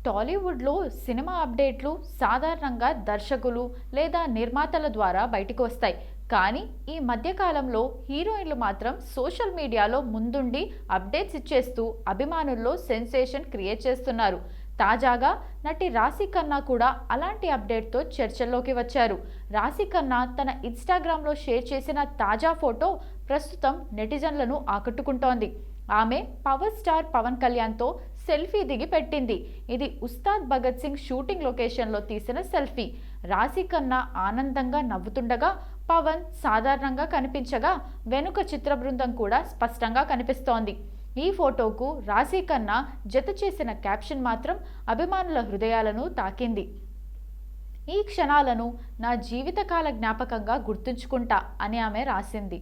టాలీవుడ్లో సినిమా అప్డేట్లు సాధారణంగా దర్శకులు లేదా నిర్మాతల ద్వారా బయటకు వస్తాయి. కానీ ఈ మధ్యకాలంలో హీరోయిన్లు మాత్రం సోషల్ మీడియాలో ముందుండి అప్డేట్స్ ఇచ్చేస్తూ అభిమానుల్లో సెన్సేషన్ క్రియేట్ చేస్తున్నారు. తాజాగా నటి రాశి ఖన్నా కూడా అలాంటి అప్డేట్తో చర్చల్లోకి వచ్చారు. రాశి ఖన్నా తన ఇన్స్టాగ్రామ్లో షేర్ చేసిన తాజా ఫోటో ప్రస్తుతం నెటిజన్లను ఆకట్టుకుంటోంది. ఆమె పవర్ స్టార్ పవన్ కళ్యాణ్తో సెల్ఫీ దిగి పెట్టింది. ఇది ఉస్తాద్ భగత్ సింగ్ షూటింగ్ లొకేషన్లో తీసిన సెల్ఫీ. రాశి ఖన్నా ఆనందంగా నవ్వుతుండగా పవన్ సాధారణంగా కనిపించగా వెనుక చిత్ర బృందం కూడా స్పష్టంగా కనిపిస్తోంది. ఈ ఫోటోకు రాశి ఖన్నా జత చేసిన క్యాప్షన్ మాత్రం అభిమానుల హృదయాలను తాకింది. ఈ క్షణాలను నా జీవితకాల జ్ఞాపకంగా గుర్తుంచుకుంటా అని ఆమె రాసింది.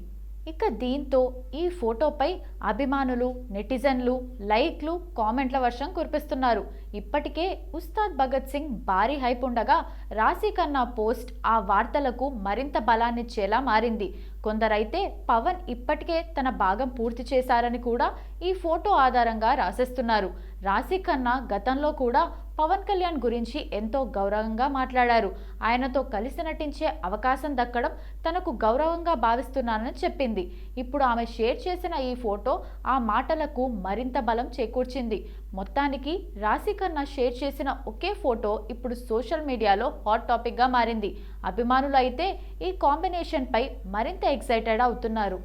ఇక దీంతో ఈ ఫోటోపై అభిమానులు, నెటిజన్లు లైక్లు, కామెంట్ల వర్షం కురిపిస్తున్నారు. ఇప్పటికే ఉస్తాద్ భగత్ సింగ్ భారీ హైప్ ఉండగా రాశి ఖన్నా పోస్ట్ ఆ వార్తలకు మరింత బలాన్నిచ్చేలా మారింది. కొందరైతే పవన్ ఇప్పటికే తన భాగం పూర్తి చేశారని కూడా ఈ ఫోటో ఆధారంగా రాసేస్తున్నారు. రాశి ఖన్నా గతంలో కూడా పవన్ కళ్యాణ్ గురించి ఎంతో గౌరవంగా మాట్లాడారు. ఆయనతో కలిసి నటించే అవకాశం దక్కడం తనకు గౌరవంగా భావిస్తున్నానని చెప్పింది. ఇప్పుడు ఆమె షేర్ చేసిన ఈ ఫోటో ఆ మాటలకు మరింత బలం చేకూర్చింది. మొత్తానికి రాశి ఖన్నా షేర్ చేసిన ఒకే ఫోటో ఇప్పుడు సోషల్ మీడియాలో హాట్ టాపిక్గా మారింది. అభిమానులు అయితే ఈ కాంబినేషన్పై మరింత ఎక్సైటెడ్ అవుతున్నారు.